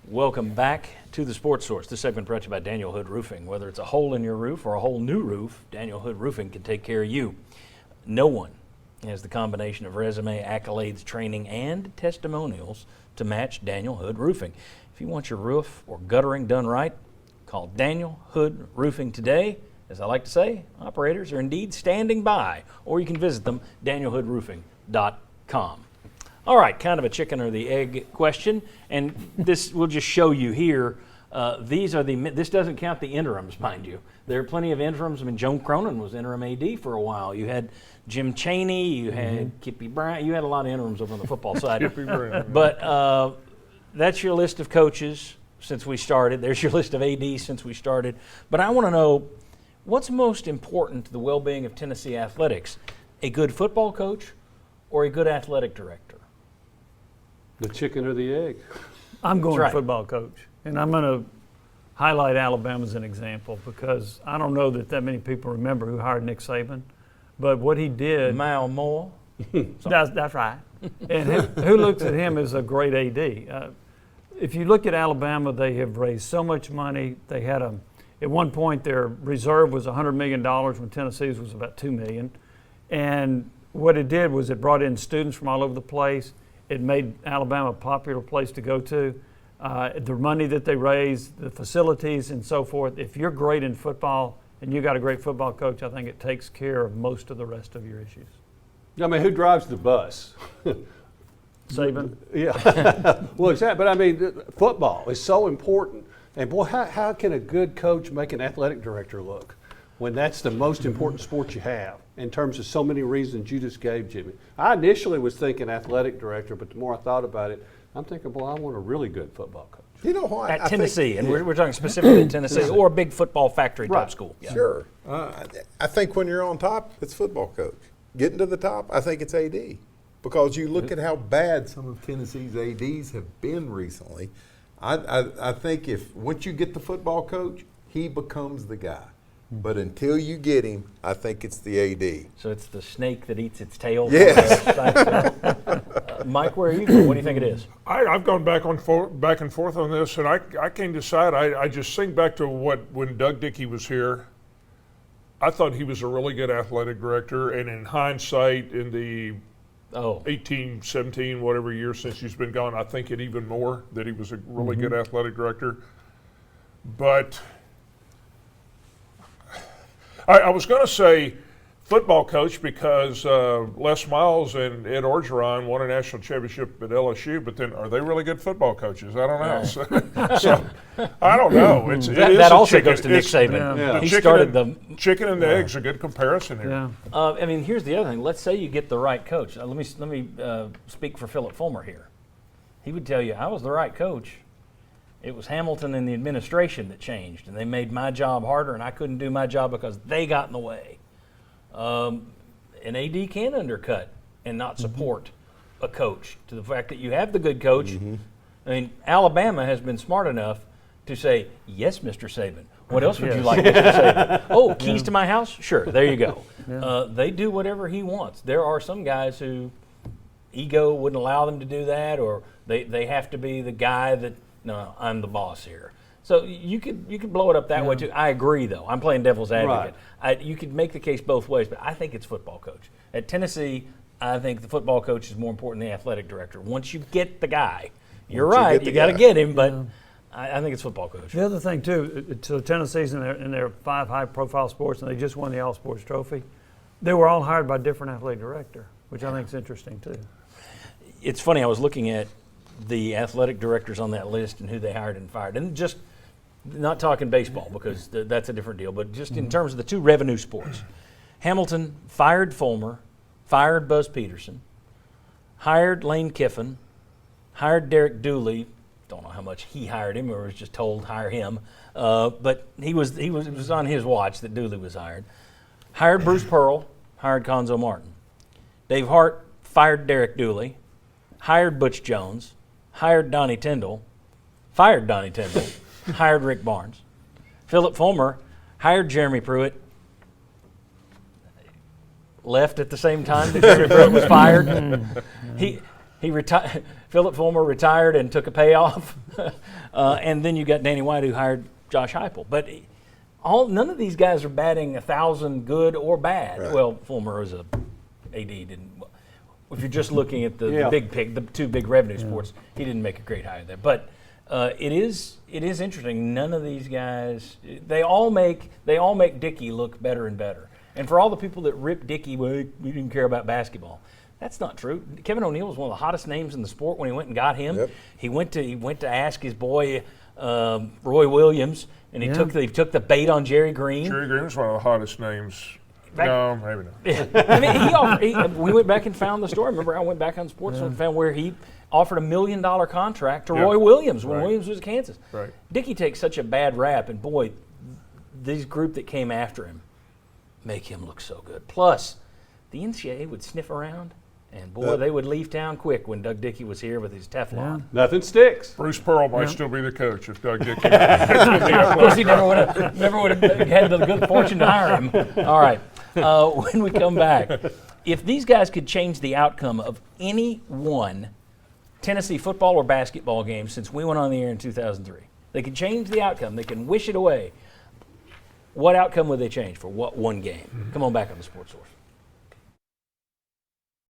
Welcome back to the Sports Source. This segment brought to you by Daniel Hood Roofing. Whether it's a hole in your roof or a whole new roof, Daniel Hood Roofing can take care of you. No one has the combination of resume, accolades, training, and testimonials to match Daniel Hood Roofing. If you want your roof or guttering done right, call Daniel Hood Roofing today. As I like to say, operators are indeed standing by, or you can visit them, danielhoodroofing.com. All right, kind of a chicken or the egg question, and this will just show you here. This doesn't count the interims, mind you. There are plenty of interims. I mean, Joan Cronin was interim AD for a while. You had Jim Chaney, you had Kippy Bryant. You had a lot of interims over on the football side. Kippy Bryant. But that's your list of coaches since we started. There's your list of ADs since we started. But I want to know, what's most important to the well-being of Tennessee athletics? A good football coach or a good athletic director? The chicken or the egg? I'm going right. football coach, and I'm going to highlight Alabama as an example because I don't know that many people remember who hired Nick Saban, but what he did. Mal Moore. That's right. And who looks at him as a great AD? If you look at Alabama, they have raised so much money. They had at one point their reserve was $100 million when Tennessee's was about $2 million, and what it did was it brought in students from all over the place. It made Alabama a popular place to go to. The money that they raised, the facilities and so forth. If you're great in football and you got a great football coach, I think it takes care of most of the rest of your issues. I mean, who drives the bus? Saban? Yeah. Well, exactly. But I mean, football is so important. And boy, how can a good coach make an athletic director look when that's the most important sport you have in terms of so many reasons you just gave, Jimmy? I initially was thinking athletic director, but the more I thought about it, I'm thinking, boy, I want a really good football coach. You know what? At Tennessee, and we're talking specifically at Tennessee or a big football factory type school. Yeah. Sure. I think when you're on top, it's football coach. Getting to the top, I think it's AD. Because you look at how bad some of Tennessee's ADs have been recently. I think once you get the football coach, he becomes the guy. But until you get him, I think it's the AD. So it's the snake that eats its tail. Yes. Mike, where are you going? What do you think it is? I've gone back and forth on this, and I can't decide. I just think back to when Doug Dickey was here. I thought he was a really good athletic director, and in hindsight, in the 18, 17, whatever years since he's been gone, I think it even more that he was a really good athletic director. But I was going to say football coach because Les Miles and Ed Orgeron won a national championship at LSU, but then are they really good football coaches? I don't know. So I don't know. That also goes to Nick Saban. Yeah. He started the chicken and the egg's a good comparison here. Yeah. I mean, here's the other thing. Let's say you get the right coach. Let me speak for Philip Fulmer here. He would tell you, I was the right coach. It was Hamilton and the administration that changed, and they made my job harder, and I couldn't do my job because they got in the way. An AD can undercut and not support a coach to the fact that you have the good coach. I mean, Alabama has been smart enough to say, yes, Mr. Saban. What else would you like, Mr. Saban? Oh, keys to my house? Sure, there you go. They do whatever he wants. There are some guys who ego wouldn't allow them to do that, or they have to be the guy that, no, I'm the boss here. So you could blow it up that way too. I agree, though. I'm playing devil's advocate. Right. You could make the case both ways, but I think it's football coach. At Tennessee, I think the football coach is more important than the athletic director. Once you get the guy, you're right. You got to get him, but I think it's football coach. The other thing, too, so Tennessee's in their 5 high-profile sports, and they just won the All-Sports Trophy. They were all hired by different athletic director, which I think is interesting, too. It's funny. I was looking at the athletic directors on that list and who they hired and fired. And just not talking baseball because that's a different deal, but just in terms of the two revenue sports. Hamilton fired Fulmer, fired Buzz Peterson, hired Lane Kiffin, hired Derek Dooley. Don't know how much he hired him or was just told hire him, but it was on his watch that Dooley was hired. Hired Bruce Pearl, hired Conzo Martin. Dave Hart fired Derek Dooley, hired Butch Jones, hired Donnie Tyndall, fired Donnie Tyndall, hired Rick Barnes. Philip Fulmer hired Jeremy Pruitt, left at the same time that Jeremy Pruitt was fired. He retired. Philip Fulmer retired and took a payoff. And then you got Danny White, who hired Josh Heupel. But none of these guys are batting 1,000 good or bad. Right. Well, Fulmer as a AD didn't. If you're just looking at the Yeah. big pick, the two big revenue sports, he didn't make a great hire there. But it is interesting. None of these guys, they all make Dickey look better and better. And for all the people that rip Dickey, well, we didn't care about basketball. That's not true. Kevin O'Neal was one of the hottest names in the sport when he went and got him. Yep. He went to ask his boy Roy Williams, and he took the bait on Jerry Green. Jerry Green was one of the hottest names. Back- No, maybe not. I mean, we went back and found the story. Remember, I went back on Sports and found where he offered $1 million contract to Yeah. Roy Williams when Right. Williams was at Kansas. Right. Dickey takes such a bad rap, and boy, these group that came after him make him look so good. Plus, the NCAA would sniff around, and boy, Yep. they would leave town quick when Doug Dickey was here with his Teflon. Nothing sticks. Bruce Pearl might still be the coach if Doug Dickey. Of course, he never would have had the good fortune to hire him. All right. When we come back, if these guys could change the outcome of any one Tennessee football or basketball game since we went on the air in 2003, they could change the outcome. They can wish it away. What outcome would they change for what one game? Come on back on the Sports Source.